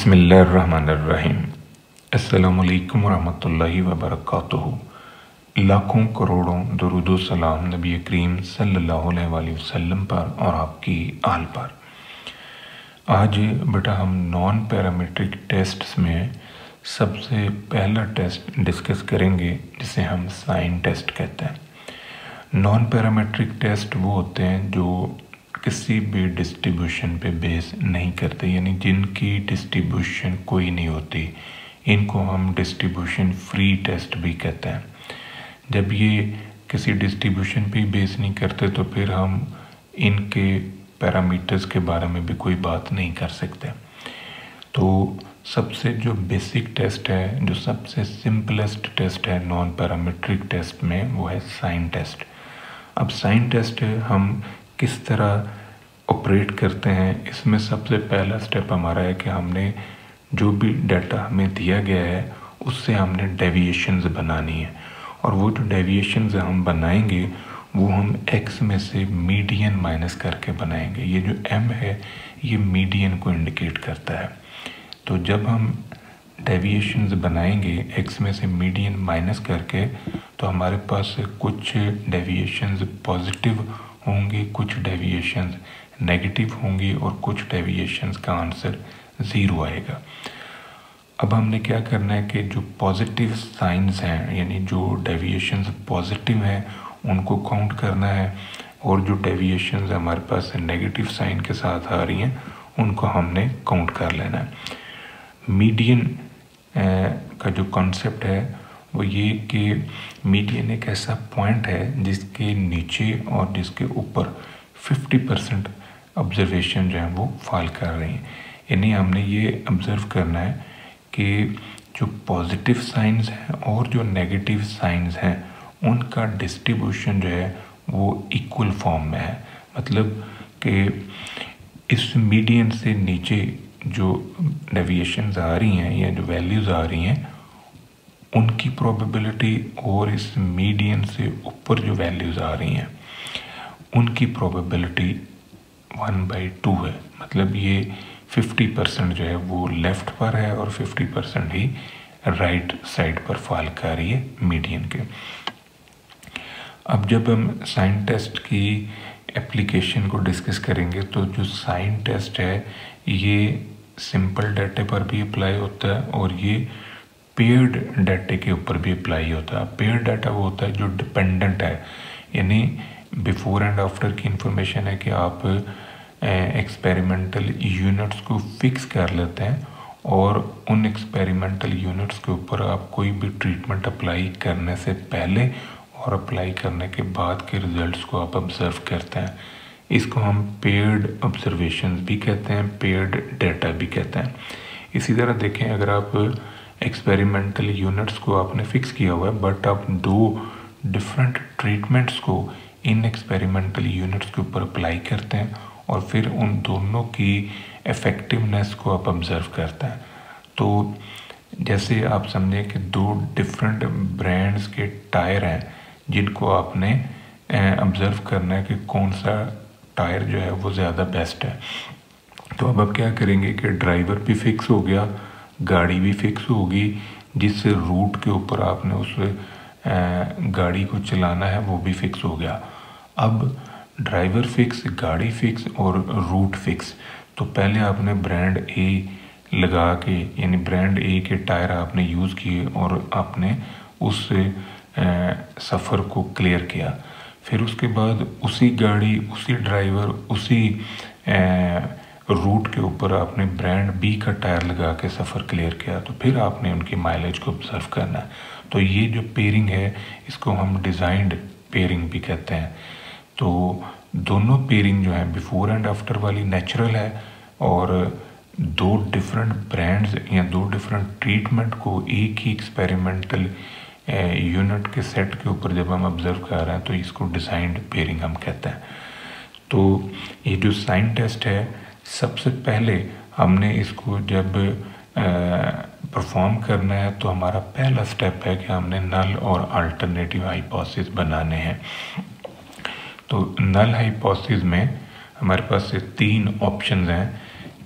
बिस्मिल्लाहिर्रहमानिर्रहीम। अस्सलामुअलैकुम वरहमतुल्लाहि वबरकातुहू। लाखों करोड़ों दुरूद सलाम नबी करीम सल्लल्लाहु अलैहि वसल्लम पर और आपकी आल पर। आज बेटा हम नॉन पैरामीट्रिक टेस्ट्स में सबसे पहला टेस्ट डिस्कस करेंगे जिसे हम साइन टेस्ट कहते हैं। नॉन पैरामीट्रिक टेस्ट वो होते हैं जो किसी भी डिस्ट्रीब्यूशन पे बेस नहीं करते, यानी जिनकी डिस्ट्रीब्यूशन कोई नहीं होती। इनको हम डिस्ट्रीब्यूशन फ्री टेस्ट भी कहते हैं। जब ये किसी डिस्ट्रीब्यूशन पे बेस नहीं करते तो फिर हम इनके पैरामीटर्स के बारे में भी कोई बात नहीं कर सकते। तो सबसे जो बेसिक टेस्ट है, जो सबसे सिंपलेस्ट टेस्ट है नॉन पैरामीट्रिक टेस्ट में, वो है साइन टेस्ट। अब साइन टेस्ट हम किस तरह ऑपरेट करते हैं, इसमें सबसे पहला स्टेप हमारा है कि हमने जो भी डाटा हमें दिया गया है उससे हमने डेविएशंस बनानी है। और वो जो डेविएशंस हम बनाएंगे वो हम x में से मीडियन माइनस करके बनाएंगे। ये जो m है ये मीडियन को इंडिकेट करता है। तो जब हम डेविएशंस बनाएंगे x में से मीडियन माइनस करके, तो हमारे पास कुछ डेविएशंस पॉजिटिव होंगी, कुछ डेविएशंस नेगेटिव होंगी और कुछ डेविएशंस का आंसर 0 आएगा। अब हमने क्या करना है कि जो पॉजिटिव साइंस हैं, यानी जो डेविएशंस पॉजिटिव हैं उनको काउंट करना है, और जो डेविएशंस हमारे पास नेगेटिव साइन के साथ आ रही हैं उनको हमने काउंट कर लेना है। मीडियन का जो कॉन्सेप्ट है वो ये कि मीडियन एक ऐसा पॉइंट है जिसके नीचे और जिसके ऊपर 50% ऑब्जर्वेशन जो है वो फॉल कर रही हैं। यानी हमने ये ऑब्ज़र्व करना है कि जो पॉजिटिव साइंस हैं और जो नेगेटिव साइंस हैं उनका डिस्ट्रीब्यूशन जो है वो इक्वल फॉर्म में है। मतलब कि इस मीडियन से नीचे जो डेविएशंस आ रही हैं या जो वैल्यूज़ आ रही हैं उनकी प्रोबेबिलिटी और इस मीडियन से ऊपर जो वैल्यूज़ आ रही हैं उनकी प्रोबेबिलिटी 1/2 है। मतलब ये 50% जो है वो लेफ़्ट पर है और 50% ही राइट साइड पर फॉल कर रही है मीडियन के। अब जब हम साइन टेस्ट की एप्लीकेशन को डिस्कस करेंगे तो जो साइन टेस्ट है ये सिंपल डाटे पर भी अप्लाई होता है और ये पेयर्ड डाटे के ऊपर भी अप्लाई होता है। पेयर्ड डाटा वो होता है जो डिपेंडेंट है, यानी बिफोर एंड आफ्टर की इंफॉर्मेशन है कि आप एक्सपेरिमेंटल यूनिट्स को फिक्स कर लेते हैं और उन एक्सपेरिमेंटल यूनिट्स के ऊपर आप कोई भी ट्रीटमेंट अप्लाई करने से पहले और अप्लाई करने के बाद के रिजल्ट्स को आप ऑब्ज़र्व करते हैं। इसको हम पेयर्ड ऑब्जर्वेशंस भी कहते हैं, पेयर्ड डाटा भी कहते हैं। इसी तरह देखें, अगर आप एक्सपेरिमेंटल यूनिट्स को आपने फिक्स किया हुआ है बट आप 2 डिफरेंट ट्रीटमेंट्स को इन एक्सपेरिमेंटल यूनिट्स के ऊपर अप्लाई करते हैं और फिर उन दोनों की इफ़ेक्टिवनेस को आप ऑब्ज़र्व करते हैं। तो जैसे आप समझें कि 2 डिफरेंट ब्रांड्स के टायर हैं जिनको आपने ऑब्ज़र्व करना है कि कौन सा टायर जो है वो ज़्यादा बेस्ट है। तो अब आप क्या करेंगे कि ड्राइवर भी फिक्स हो गया, गाड़ी भी फिक्स होगी, जिस रूट के ऊपर आपने उस गाड़ी को चलाना है वो भी फिक्स हो गया। अब ड्राइवर फिक्स, गाड़ी फिक्स और रूट फिक्स। तो पहले आपने ब्रांड ए लगा के, यानी ब्रांड ए के टायर आपने यूज़ किए और आपने उस सफ़र को क्लियर किया। फिर उसके बाद उसी गाड़ी, उसी ड्राइवर, उसी रूट के ऊपर आपने ब्रांड बी का टायर लगा के सफ़र क्लियर किया। तो फिर आपने उनकी माइलेज को ऑब्ज़र्व करना है। तो ये जो पेयरिंग है इसको हम डिज़ाइंड पेयरिंग भी कहते हैं। तो दोनों पेयरिंग जो है बिफोर एंड आफ्टर वाली नेचुरल है, और 2 डिफरेंट ब्रांड्स या 2 डिफरेंट ट्रीटमेंट को एक ही एक्सपेरिमेंटल यूनिट के सेट के ऊपर जब हम ऑब्ज़र्व कर रहे हैं तो इसको डिज़ाइंड पेयरिंग हम कहते हैं। तो ये जो साइन टेस्ट है, सबसे पहले हमने इसको जब परफॉर्म करना है तो हमारा पहला स्टेप है कि हमने नल और अल्टरनेटिव हाइपोथेसिस बनाने हैं। तो नल हाइपोथेसिस में हमारे पास 3 ऑप्शंस हैं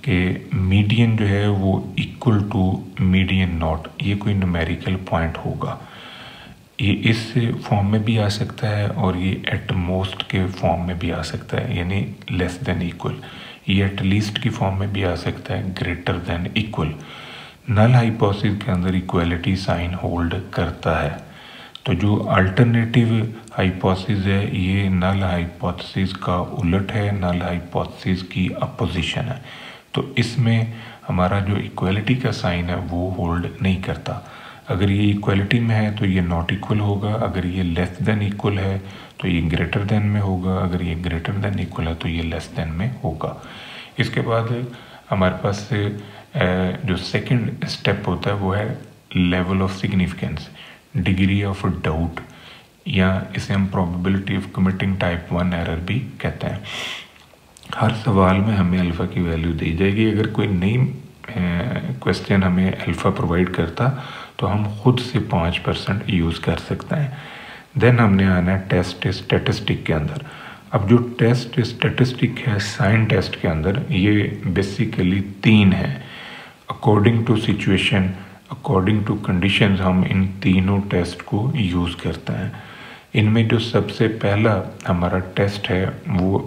कि मीडियन जो है वो इक्वल टू मीडियन नॉट, ये कोई न्यूमेरिकल पॉइंट होगा। ये इस फॉर्म में भी आ सकता है और ये एट मोस्ट के फॉर्म में भी आ सकता है, यानी लेस देन इक्वल। ये एट लीस्ट की फॉर्म में भी आ सकता है, greater than equal. Null hypothesis के अंदर इक्वलिटी साइन होल्ड करता है। तो जो अल्टरनेटिव हाइपोथेसिस है ये नल हाइपोथेसिस का उलट है, नल हाइपोथेसिस की अपोजिशन है। तो इसमें हमारा जो इक्वलिटी का साइन है वो होल्ड नहीं करता। अगर ये इक्वलिटी में है तो ये नॉट इक्वल होगा, अगर ये लेस देन इक्वल है तो ये ग्रेटर देन में होगा, अगर ये ग्रेटर देन इक्वल है तो ये लेस देन में होगा। इसके बाद हमारे पास जो सेकंड स्टेप होता है वो है level of significance, degree of doubt, या इसे हम probability of committing type 1 error भी कहते हैं। हर सवाल में हमें अल्फ़ा की वैल्यू दी जाएगी। अगर कोई नई क्वेश्चन हमें अल्फ़ा प्रोवाइड करता तो हम खुद से 5% यूज़ कर सकते हैं। देन हमने आना है टेस्ट स्टैटिस्टिक के अंदर। अब जो टेस्ट स्टैटिस्टिक है साइन टेस्ट के अंदर, ये बेसिकली 3 है। According to situation, according to conditions, हम इन तीनों टेस्ट को यूज़ करते हैं। इनमें जो सबसे पहला हमारा टेस्ट है वो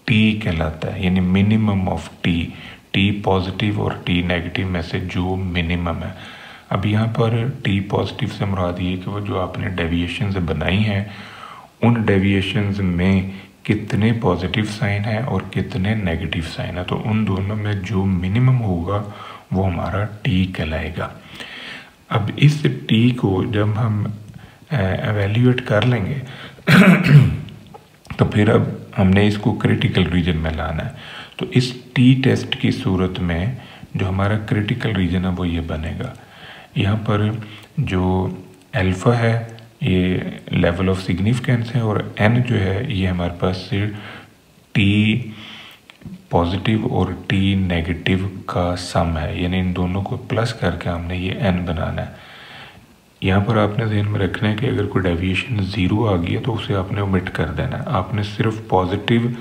टी कहलाता है, यानी minimum of T. T positive और टी नेगेटिव में से जो मिनिमम है। अब यहाँ पर टी पॉजिटिव से मुराद ये कि वो जो आपने डेविएशंस बनाई हैं उन डेविएशंस में कितने पॉजिटिव साइन है और कितने नेगेटिव साइन है। तो उन दोनों में जो मिनिमम होगा वो हमारा टी कहलाएगा। अब इस टी को जब हम एवेल्यूएट कर लेंगे तो फिर अब हमने इसको क्रिटिकल रीजन में लाना है। तो इस टी टेस्ट की सूरत में जो हमारा क्रिटिकल रीजन है वो ये बनेगा। यहाँ पर जो अल्फ़ा है ये लेवल ऑफ सिग्निफिकेंस है और एन जो है ये हमारे पास टी पॉजिटिव और टी नेगेटिव का सम है, यानी इन दोनों को प्लस करके हमने ये एन बनाना है। यहाँ पर आपने ध्यान में रखना है कि अगर कोई डेविएशन 0 आ गई है तो उसे आपने ओमिट कर देना है। आपने सिर्फ पॉजिटिव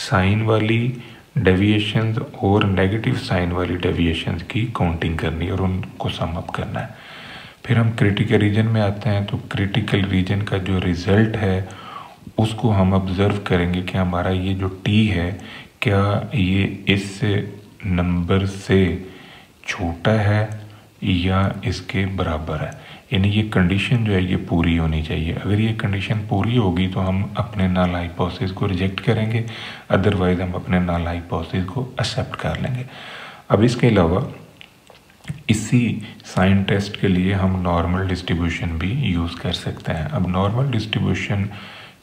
साइन वाली डेविएशंस और नेगेटिव साइन वाली डेविएशंस की काउंटिंग करनी है और उनको सम अप करना है। फिर हम क्रिटिकल रीजन में आते हैं। तो क्रिटिकल रीजन का जो रिज़ल्ट है उसको हम ऑब्ज़र्व करेंगे कि हमारा ये जो टी है क्या ये इस नंबर से छोटा है या इसके बराबर है, यानी ये कंडीशन जो है ये पूरी होनी चाहिए। अगर ये कंडीशन पूरी होगी तो हम अपने नल हाइपोथेसिस को रिजेक्ट करेंगे, अदरवाइज हम अपने नल हाइपोथेसिस को एक्सेप्ट कर लेंगे। अब इसके अलावा इसी साइन टेस्ट के लिए हम नॉर्मल डिस्ट्रीब्यूशन भी यूज़ कर सकते हैं। अब नॉर्मल डिस्ट्रीब्यूशन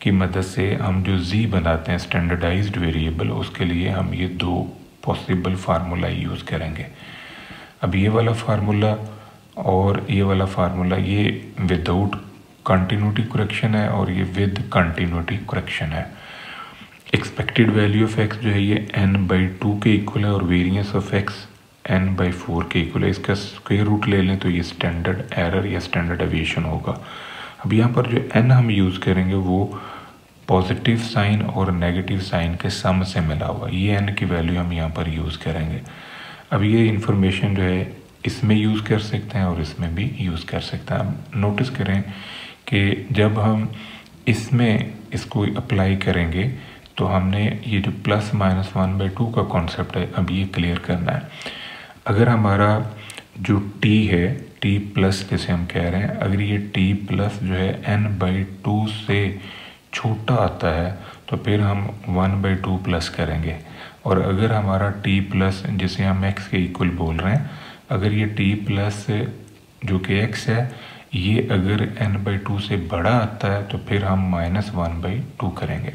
की मदद से हम जो z बनाते हैं स्टैंडर्डाइज्ड वेरिएबल, उसके लिए हम ये 2 पॉसिबल फार्मूला यूज़ करेंगे। अब ये वाला फार्मूला और ये वाला फार्मूला ये विदाउट कंटिन्यूटी करेक्शन है और ये विद कंटिन्यूटी करेक्शन है। एक्सपेक्टेड वैल्यू ऑफ x जो है ये n/2 के इक्वल है और वेरिएंस ऑफ x n/4 के इक्वल है। इसका स्क्वायर रूट ले लें तो ये स्टैंडर्ड एरर या स्टैंडर्ड डेविएशन होगा। अब यहाँ पर जो n हम यूज़ करेंगे वो पॉजिटिव साइन और नेगेटिव साइन के सम से मिला हुआ, ये n की वैल्यू हम यहाँ पर यूज़ करेंगे। अब ये इंफॉर्मेशन जो है इसमें यूज़ कर सकते हैं और इसमें भी यूज़ कर सकते हैं। अब नोटिस करें कि जब हम इसमें इसको अप्लाई करेंगे तो हमने ये जो +-1/2 का कॉन्सेप्ट है अब ये क्लियर करना है। अगर हमारा जो t है t प्लस जैसे हम कह रहे हैं, अगर ये t प्लस जो है n/2 से छोटा आता है तो फिर हम 1/2 प्लस करेंगे। और अगर हमारा t प्लस जिसे हम x के इक्वल बोल रहे हैं, अगर ये t प्लस जो कि x है ये अगर n/2 से बड़ा आता है तो फिर हम -1/2 करेंगे।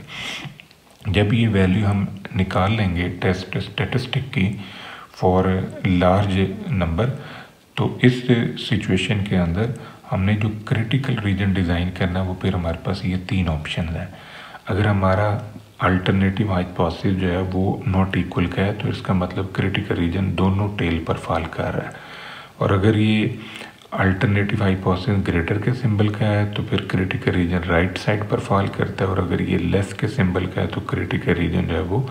जब ये वैल्यू हम निकाल लेंगे टेस्ट स्टैटिस्टिक की फॉर लार्ज नंबर, तो इस सिचुएशन के अंदर हमने जो क्रिटिकल रीजन डिज़ाइन करना है वो फिर हमारे पास ये 3 ऑप्शन हैं। अगर हमारा अल्टरनेटिव हाइपोथेसिस जो है वो नॉट इक्वल का है तो इसका मतलब क्रिटिकल रीजन दोनों टेल पर फॉल कर रहा है। और अगर ये अल्टरनेटिव हाइपोथेसिस ग्रेटर के सिंबल का है तो फिर क्रिटिकल रीजन राइट साइड पर फॉल करता है, और अगर ये लेस के सिंबल का है तो क्रिटिकल रीजन जो है वो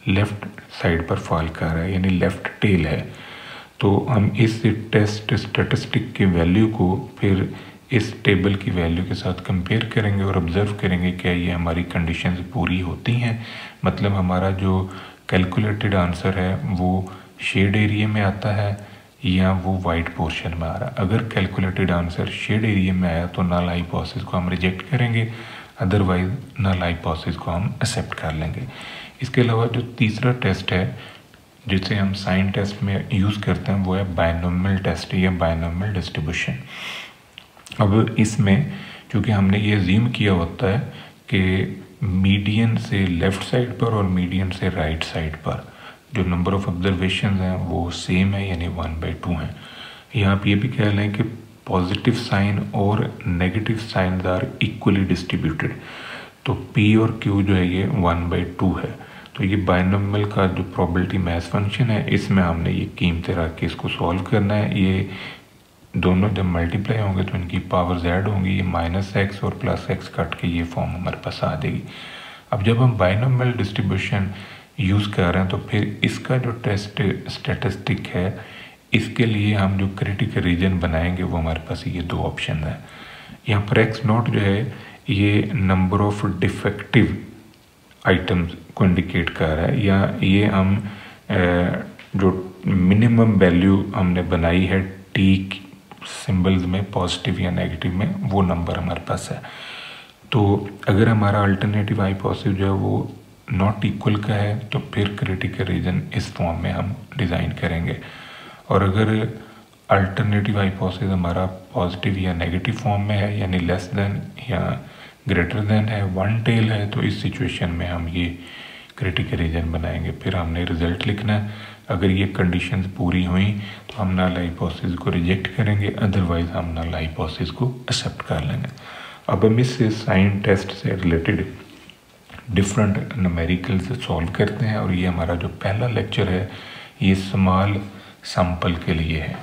लेफ़्ट साइड पर फॉल कर रहा है, यानी लेफ़्ट टेल है। तो हम इस टेस्ट स्टैटिस्टिक के वैल्यू को फिर इस टेबल की वैल्यू के साथ कंपेयर करेंगे और ऑब्ज़र्व करेंगे क्या ये हमारी कंडीशंस पूरी होती हैं, मतलब हमारा जो कैलकुलेटेड आंसर है वो शेड एरिया में आता है या वो वाइट पोर्शन में आ रहा है। अगर कैलकुलेटेड आंसर शेड एरिया में आया तो नल हाइपोथेसिस को हम रिजेक्ट करेंगे, अदरवाइज नल हाइपोथेसिस को हम एक्सेप्ट कर लेंगे। इसके अलावा जो तीसरा टेस्ट है जिसे हम साइन टेस्ट में यूज़ करते हैं वो है बायनोमियल टेस्ट या बायनोमियल डिस्ट्रीब्यूशन। अब इसमें चूँकि हमने ये अज्यूम किया होता है कि मीडियन से लेफ़्ट साइड पर और मीडियन से राइट साइड पर जो नंबर ऑफ़ ऑब्जर्वेशन हैं वो सेम है, यानी 1/2 हैं। यहाँ आप ये भी कह लें कि पॉजिटिव साइन और negative sign are equally distributed, तो P और Q जो है ये 1/2 है। तो ये बायनोमियल का जो प्रोबेबिलिटी मैथ फंक्शन है इसमें हमने ये कीमतें रख के इसको सॉल्व करना है। ये दोनों जब मल्टीप्लाई होंगे तो इनकी पावर्स ऐड होंगी, ये -x और +x कट के ये फॉर्म हमारे पास आ जाएगी। अब जब हम बायनोमियल डिस्ट्रीब्यूशन यूज़ कर रहे हैं तो फिर इसका जो टेस्ट स्टैटिस्टिक है इसके लिए हम जो क्रिटिकल रीजन बनाएंगे वो हमारे पास ये दो ऑप्शन है। यहाँ पर x0 जो है ये नंबर ऑफ डिफेक्टिव आइटम्स को इंडिकेट कर रहा है, या ये हम जो मिनिमम वैल्यू हमने बनाई है t सिंबल्स में पॉजिटिव या नेगेटिव में वो नंबर हमारे पास है। तो अगर हमारा अल्टरनेटिव हाइपोथेसिस जो है वो नॉट इक्वल का है तो फिर क्रिटिकल रीजन इस फॉर्म में हम डिज़ाइन करेंगे, और अगर अल्टरनेटिव हाइपोथेसिस हमारा पॉजिटिव या नेगेटिव फॉर्म में है यानी लेस देन या ग्रेटर देन है, वन टेल है, तो इस सिचुएशन में हम ये क्रिटिकल रीजन बनाएंगे। फिर हमने रिजल्ट लिखना है, अगर ये कंडीशंस पूरी हुई तो हम नल हाइपोथेसिस को रिजेक्ट करेंगे, अदरवाइज हम नल हाइपोथेसिस को एक्सेप्ट कर लेंगे। अब हम इस साइन टेस्ट से रिलेटेड डिफरेंट न्यूमेरिकल्स सॉल्व करते हैं, और ये हमारा जो पहला लेक्चर है ये स्मॉल सैंपल के लिए है।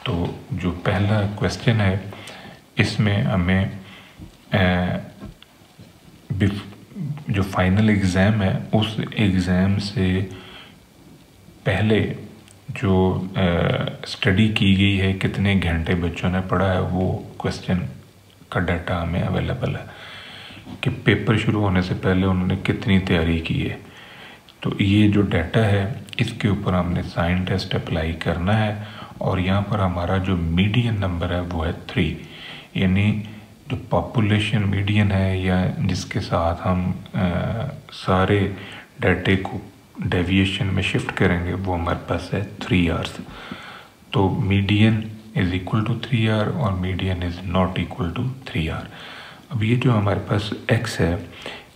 तो जो पहला क्वेश्चन है इसमें हमें जो फाइनल एग्ज़ाम है उस एग्ज़ाम से पहले जो स्टडी की गई है, कितने घंटे बच्चों ने पढ़ा है, वो क्वेश्चन का डाटा हमें अवेलेबल है कि पेपर शुरू होने से पहले उन्होंने कितनी तैयारी की है। तो ये जो डाटा है इसके ऊपर हमने साइन टेस्ट अप्लाई करना है, और यहाँ पर हमारा जो मीडियन नंबर है वो है 3, यानी जो पॉपुलेशन मीडियन है या जिसके साथ हम सारे डाटे को डेविएशन में शिफ्ट करेंगे वो हमारे पास है 3 आवर्स। तो median is equal to 3 hour और median is not equal to 3 hour. अब ये जो हमारे पास x है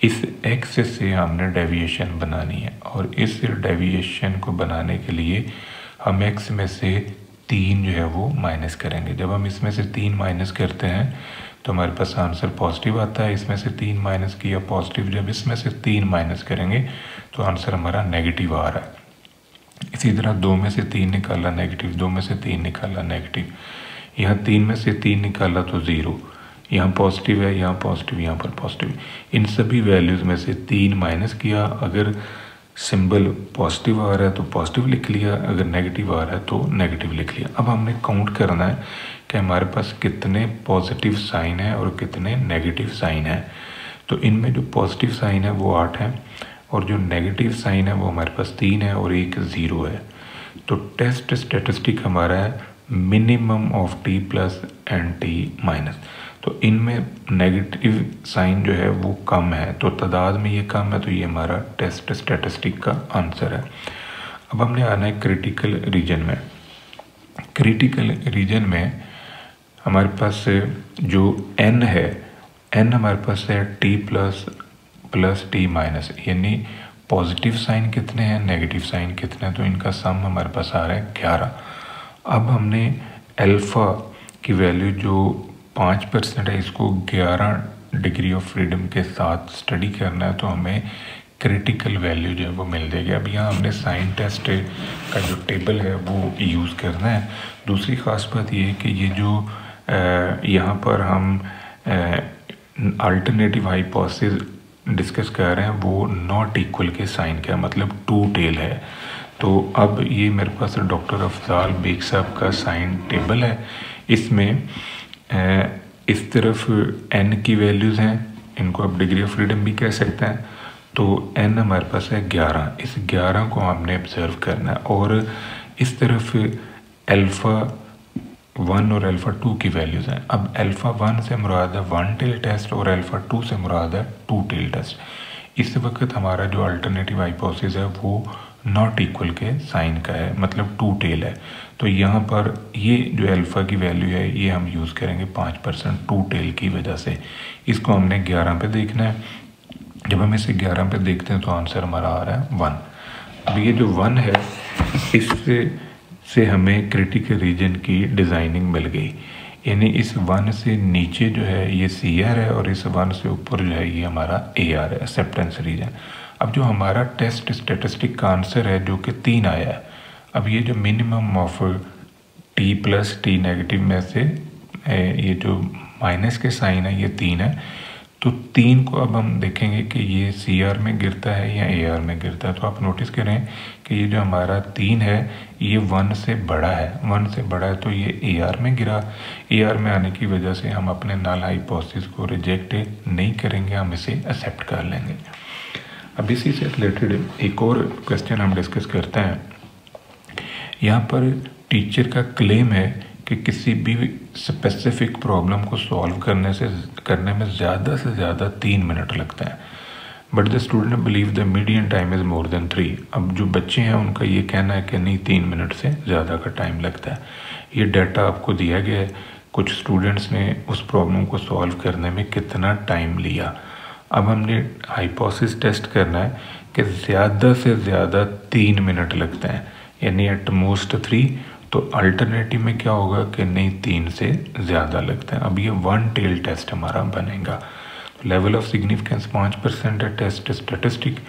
इस x से हमने डेविएशन बनानी है, और इस डेविएशन को बनाने के लिए हम x में से 3 जो है वो माइनस करेंगे। जब हम इसमें से 3 माइनस करते हैं तो हमारे पास आंसर पॉजिटिव आता है। इसमें से 3 माइनस किया पॉजिटिव, जब इसमें से 3 माइनस करेंगे तो आंसर हमारा नेगेटिव आ रहा है। इसी तरह 2 में से 3 निकाला नेगेटिव, 2 में से 3 निकाला नेगेटिव, यहाँ 3 में से 3 निकाला तो 0, यहाँ पॉजिटिव है, यहाँ पॉजिटिव, यहाँ पर पॉजिटिव। इन सभी वैल्यूज़ में से 3 माइनस किया, अगर सिंबल पॉजिटिव आ रहा है तो पॉजिटिव लिख लिया, अगर नेगेटिव आ रहा है तो नेगेटिव लिख लिया। अब हमने काउंट करना है कि हमारे पास कितने पॉजिटिव साइन है और कितने नेगेटिव साइन है। तो इनमें जो पॉजिटिव साइन है वो 8 है, और जो नेगेटिव साइन है वो हमारे पास 3 है और एक 0 है। तो टेस्ट स्टैटिस्टिक हमारा है minimum of t plus and t minus. तो इनमें नेगेटिव साइन जो है वो कम है, तो तादाद में ये कम है, तो ये हमारा टेस्ट स्टैटिस्टिक का आंसर है। अब हमने आना है क्रिटिकल रीजन में। क्रिटिकल रीजन में हमारे पास जो n है, n हमारे पास है t प्लस t माइनस, यानी पॉजिटिव साइन कितने हैं, नेगेटिव साइन कितने हैं, तो इनका सम हमारे पास आ रहा है 11। अब हमने अल्फ़ा की वैल्यू जो 5% है इसको 11 डिग्री ऑफ फ्रीडम के साथ स्टडी करना है, तो हमें क्रिटिकल वैल्यू जो है वो मिल जाएगी। अब यहाँ हमने साइन टेस्ट का जो टेबल है वो यूज़ करना है। दूसरी ख़ास बात ये है कि ये जो यहाँ पर हम अल्टरनेटिव हाइपोथेसिस डिस्कस कर रहे हैं वो नॉट इक्वल के साइन का मतलब टू टेल है। तो अब ये मेरे पास डॉक्टर अफजाल बेग साहब का साइन टेबल है। इसमें इस तरफ n की वैल्यूज़ हैं, इनको आप डिग्री ऑफ फ्रीडम भी कह सकते हैं। तो n हमारे पास है 11, इस 11 को हमने ऑब्जर्व करना है। और इस तरफ अल्फ़ा 1 और अल्फ़ा 2 की वैल्यूज़ हैं। अब अल्फ़ा 1 से मुराद है 1 टेल टेस्ट और अल्फ़ा 2 से मुराद है 2 टेल टेस्ट। इस वक्त हमारा जो अल्टरनेटिव हाइपोथेसिस है वो नॉट इक्वल के साइन का है, मतलब 2 टेल है। तो यहाँ पर ये जो अल्फ़ा की वैल्यू है ये हम यूज़ करेंगे 5% 2 टेल की वजह से। इसको हमने 11 पे देखना है। जब हम इसे 11 पे देखते हैं तो आंसर हमारा आ रहा है 1। अब ये जो 1 है इससे हमें क्रिटिकल रीजन की डिज़ाइनिंग मिल गई, यानी इस 1 से नीचे जो है ये CR है और इस 1 से ऊपर जो है ये हमारा AR है, एक्सेप्टेंस रीजन। अब जो हमारा टेस्ट स्टेटिस्टिक का आंसर है जो कि 3 आया है, अब ये जो minimum of T plus T negative में से ये जो माइनस के साइन है ये 3 है। तो 3 को अब हम देखेंगे कि ये CR में गिरता है या AR में गिरता है। तो आप नोटिस करें कि ये जो हमारा 3 है ये 1 से बड़ा है, 1 से बड़ा है तो ये AR में गिरा। AR में आने की वजह से हम अपने नल हाइपोथेसिस को रिजेक्ट नहीं करेंगे, हम इसे एक्सेप्ट कर लेंगे। अब इसी से रिलेटेड एक और क्वेश्चन हम डिस्कस करते हैं। यहाँ पर टीचर का क्लेम है कि किसी भी स्पेसिफिक प्रॉब्लम को सॉल्व करने में ज़्यादा से ज़्यादा 3 मिनट लगते हैं, but the student believe the median time is more than 3। अब जो बच्चे हैं उनका ये कहना है कि नहीं 3 मिनट से ज़्यादा का टाइम लगता है। ये डाटा आपको दिया गया है, कुछ स्टूडेंट्स ने उस प्रॉब्लम को सॉल्व करने में कितना टाइम लिया। अब हमने हाइपोथेसिस टेस्ट करना है कि ज़्यादा से ज़्यादा 3 मिनट लगते हैं, यानी एट मोस्ट 3। तो अल्टरनेटिव में क्या होगा कि नहीं 3 से ज़्यादा लगता है। अब ये 1 टेल टेस्ट हमारा बनेगा। लेवल ऑफ सिग्निफिकेंस 5% है टेस्ट स्टेटिस्टिक।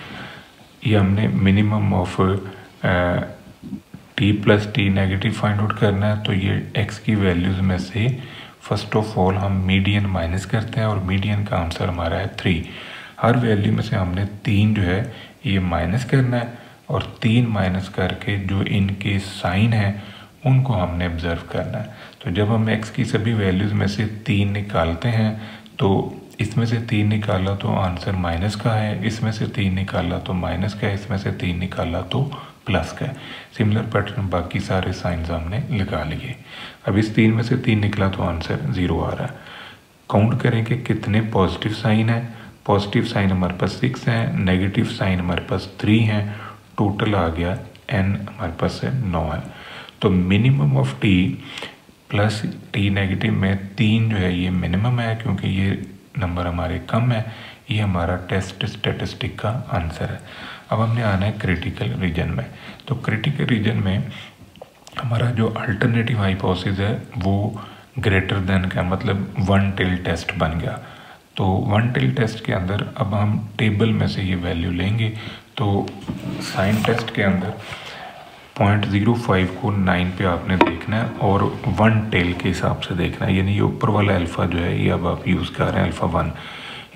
ये हमने minimum of T plus T negative find out करना है। तो ये x की वैल्यूज़ में से फर्स्ट ऑफ ऑल हम मीडियन माइनस करते हैं और मीडियन का आंसर हमारा है 3। हर वैल्यू में से हमने 3 जो है ये माइनस करना है और 3 माइनस करके जो इनके साइन है उनको हमने ऑब्जर्व करना है। तो जब हम x की सभी वैल्यूज़ में से 3 निकालते हैं तो इसमें से 3 निकाला तो आंसर माइनस का है, इसमें से 3 निकाला तो माइनस का है, इसमें से 3 निकाला तो प्लस का है। सिमिलर पैटर्न बाकी सारे साइंस हमने लगा लिए। अब इस 3 में से 3 निकला तो आंसर 0 आ रहा है। काउंट करें कि कितने पॉजिटिव साइन है। पॉजिटिव साइन हमारे पास 6 है, नेगेटिव साइन हमारे पास 3 है, टोटल आ गया n हमारे पास 9 है। तो minimum of T plus T negative में 3 जो है ये मिनिमम है क्योंकि ये नंबर हमारे कम है। ये हमारा टेस्ट स्टेटिस्टिक का आंसर है। अब हमने आना है क्रिटिकल रीजन में। तो क्रिटिकल रीजन में हमारा जो अल्टरनेटिव हाइपोथेसिस है वो ग्रेटर देन का मतलब 1 टेल टेस्ट बन गया। तो 1 टेल टेस्ट के अंदर अब हम टेबल में से ये वैल्यू लेंगे। तो साइन टेस्ट के अंदर 0.05 को 9 पे आपने देखना है और 1 टेल के हिसाब से देखना है, यानी ये ऊपर वाला अल्फ़ा जो है ये अब आप यूज़ कर रहे हैं अल्फ़ा 1।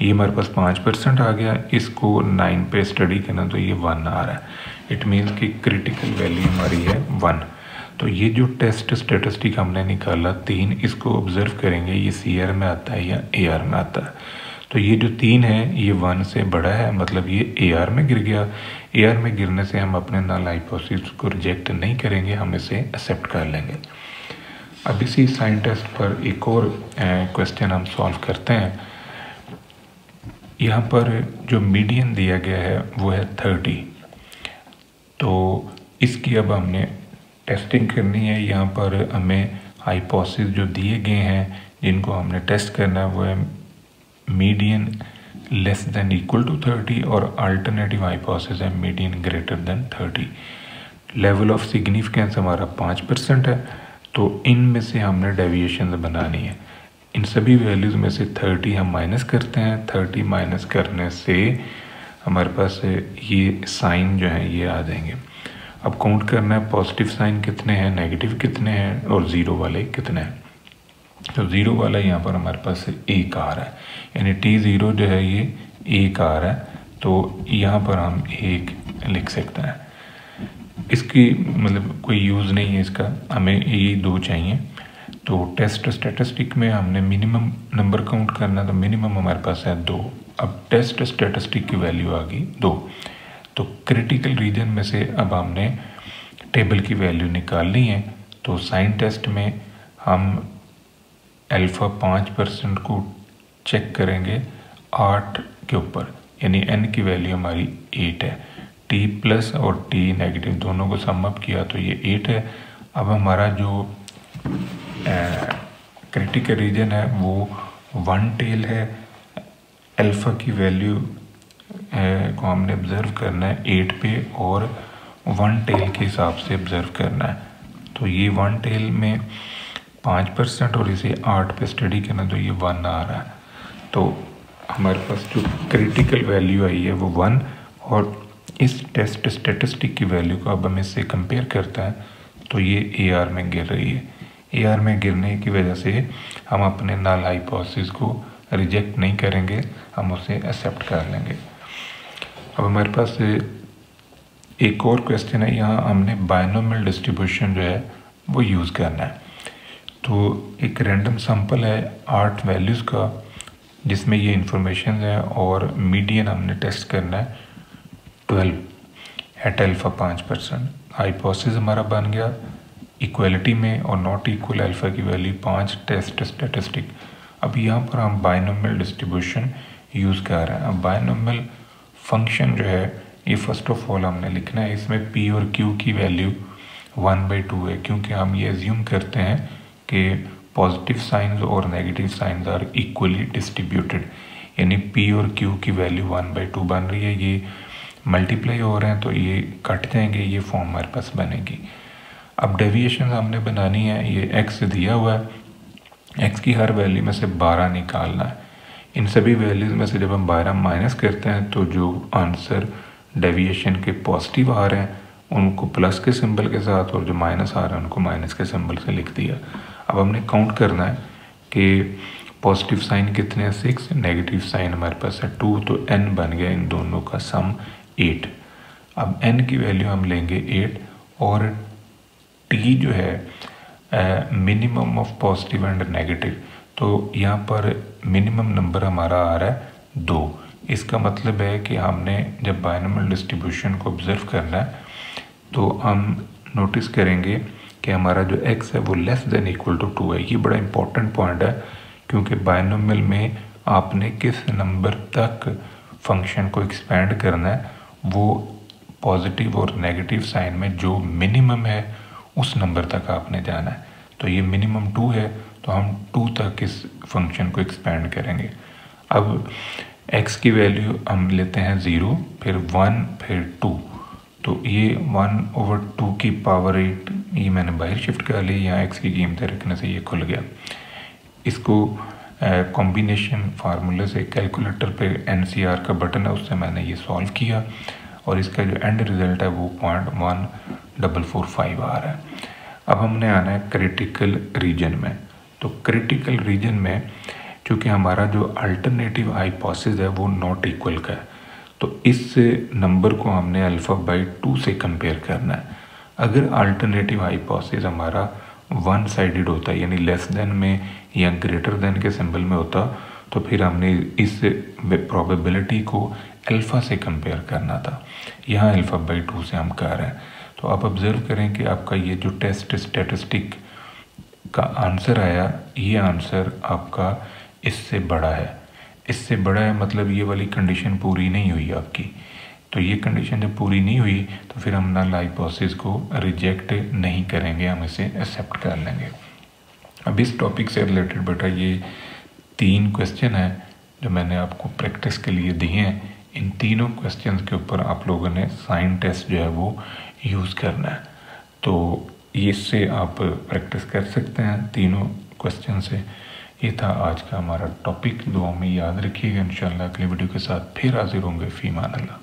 ये हमारे पास 5% आ गया, इसको 9 पे स्टडी करना तो ये 1 आ रहा है। इट मीन्स कि क्रिटिकल वैल्यू हमारी है 1। तो ये जो टेस्ट स्टेटिस्टिक हमने निकाला 3, इसको ऑब्जर्व करेंगे ये CR में आता है या AR में आता है। तो ये जो 3 है ये 1 से बड़ा है, मतलब ये AR में गिर गया। AR में गिरने से हम अपने नल हाइपोथेसिस को रिजेक्ट नहीं करेंगे, हम इसे एक्सेप्ट कर लेंगे। अब इसी साइन टेस्ट पर एक और क्वेश्चन हम सॉल्व करते हैं। यहाँ पर जो मीडियन दिया गया है वो है 30। तो इसकी अब हमने टेस्टिंग करनी है। यहाँ पर हमें हाइपोथेसिस जो दिए गए हैं जिनको हमने टेस्ट करना है वो है median less than equal to 30 और अल्टरनेटिव हाइपोथेसिस है median greater than 30। Level of significance हमारा 5% है। तो इनमें से हमने डेविएशन बनानी है। इन सभी वैल्यूज़ में से 30 हम माइनस करते हैं। 30 माइनस करने से हमारे पास ये साइन जो है ये आ जाएंगे। अब काउंट करना है पॉजिटिव साइन कितने हैं, नेगेटिव कितने हैं और ज़ीरो वाले कितने हैं। तो ज़ीरो वाला यहाँ पर हमारे पास 1 आ रहा है, यानी T0 जो है ये 1 आ रहा है, तो यहाँ पर हम 1 लिख सकते हैं। इसकी मतलब कोई यूज़ नहीं है इसका, हमें ये 2 चाहिए। तो टेस्ट स्टैटिस्टिक में हमने मिनिमम नंबर काउंट करना, तो मिनिमम हमारे पास है 2। अब टेस्ट स्टैटिस्टिक की वैल्यू आ गई 2। तो क्रिटिकल रीजन में से अब हमने टेबल की वैल्यू निकालनी है। तो साइन टेस्ट में हम अल्फ़ा 5% को चेक करेंगे 8 के ऊपर, यानी n की वैल्यू हमारी 8 है। t प्लस और t नेगेटिव दोनों को सम अप किया तो ये 8 है। अब हमारा जो क्रिटिकल रीजन है वो 1 टेल है। अल्फ़ा की वैल्यू को हमने ऑब्ज़र्व करना है 8 पे और 1 टेल के हिसाब से ऑब्ज़र्व करना है। तो ये 1 टेल में 5% और इसे 8 पे स्टडी करना, तो ये 1 आ रहा है। तो हमारे पास जो क्रिटिकल वैल्यू आई है वो 1, और इस टेस्ट स्टैटिस्टिक की वैल्यू को अब हम इससे कंपेयर करते हैं तो ये AR में गिर रही है। AR में गिरने की वजह से हम अपने नल हाइपोथेसिस को रिजेक्ट नहीं करेंगे, हम उसे एक्सेप्ट कर लेंगे। अब हमारे पास एक और क्वेश्चन है, यहाँ हमने बायनोमियल डिस्ट्रीब्यूशन जो है वो यूज़ करना है। तो एक रैंडम सैंपल है 8 वैल्यूज़ का, जिसमें ये इंफॉर्मेशन है, और मीडियन हमने टेस्ट करना है 12 एट अल्फ़ा 5%। हाइपोथेसिस हमारा बन गया इक्वलिटी में और नॉट इक्वल अल्फ़ा की वैल्यू 5, टेस्ट स्टैटिस्टिक। अब यहाँ पर हम बायनोमियल डिस्ट्रीब्यूशन यूज़ कर रहे हैं। अब बायनोमियल फंक्शन जो है ये फर्स्ट ऑफ ऑल हमने लिखना है, इसमें p और q की वैल्यू 1/2 है, क्योंकि हम ये एज्यूम करते हैं कि पॉजिटिव साइंस और negative signs are equally distributed, यानी p और q की वैल्यू 1/2 बन रही है। ये मल्टीप्लाई हो रहे हैं तो ये कट जाएंगे, ये फॉर्म हमारे पास बनेगी। अब डेविएशन हमने बनानी है, ये x दिया हुआ है, x की हर वैल्यू में से 12 निकालना है। इन सभी वैल्यूज़ में से जब हम 12 माइनस करते हैं तो जो आंसर डेविएशन के पॉजिटिव आ रहे हैं उनको प्लस के सिंबल के साथ, और जो माइनस आ रहे हैं उनको माइनस के सिंबल से लिख दिया। अब हमने काउंट करना है कि पॉजिटिव साइन कितने हैं 6, नेगेटिव साइन हमारे पास है 2, तो n बन गया इन दोनों का सम 8। अब n की वैल्यू हम लेंगे 8, और t जो है minimum of positive and negative, तो यहाँ पर मिनिमम नंबर हमारा आ रहा है 2। इसका मतलब है कि हमने जब बायनोमियल डिस्ट्रीब्यूशन को ऑब्जर्व करना है तो हम नोटिस करेंगे कि हमारा जो x है वो लेस देन इक्वल टू 2 है। ये बड़ा इंपॉर्टेंट पॉइंट है, क्योंकि बायनोमियल में आपने किस नंबर तक फंक्शन को एक्सपेंड करना है वो पॉजिटिव और नेगेटिव साइन में जो मिनिमम है उस नंबर तक आपने जाना है। तो ये मिनिमम 2 है, तो हम 2 तक इस फंक्शन को एक्सपेंड करेंगे। अब x की वैल्यू हम लेते हैं 0, फिर 1, फिर 2, तो ये 1/2 की पावर 8 ये मैंने बाहर शिफ्ट कर ली, यहाँ x की कीमतें रखने से ये खुल गया। इसको कॉम्बिनेशन फार्मूले से कैलकुलेटर पे NCR का बटन है उससे मैंने ये सॉल्व किया, और इसका जो एंड रिजल्ट है वो 0.1445 आ रहा है। अब हमने आना है क्रिटिकल रीजन में। तो क्रिटिकल रीजन में चूँकि हमारा जो अल्टरनेटिव हाइपोथेसिस है वो नॉट इक्वल का है, तो इस नंबर को हमने α/2 से कंपेयर करना है। अगर अल्टरनेटिव हाइपोथेसिस हमारा 1 साइडेड होता है, यानी लेस देन में या ग्रेटर देन के सिंबल में होता, तो फिर हमने इस प्रोबेबिलिटी को अल्फ़ा से कंपेयर करना था। यहाँ α/2 से हम कर रहे हैं। तो आप ऑब्जर्व करें कि आपका ये जो टेस्ट स्टैटिस्टिक का आंसर आया, ये आंसर आपका इससे बड़ा है। इससे बड़ा है मतलब ये वाली कंडीशन पूरी नहीं हुई आपकी। तो ये कंडीशन जब पूरी नहीं हुई तो फिर हम नल हाइपोथेसिस को रिजेक्ट नहीं करेंगे, हम इसे एक्सेप्ट कर लेंगे। अब इस टॉपिक से रिलेटेड बेटा ये 3 क्वेश्चन हैं जो मैंने आपको प्रैक्टिस के लिए दिए हैं। इन तीनों क्वेश्चंस के ऊपर आप लोगों ने साइन टेस्ट जो है वो यूज़ करना है। तो इससे आप प्रैक्टिस कर सकते हैं तीनों क्वेश्चन से। ये था आज का हमारा टॉपिक। दुआ में याद रखिएगा। इंशाल्लाह अगली वीडियो के साथ फिर हाजिर होंगे। फ़ी अमान अल्लाह।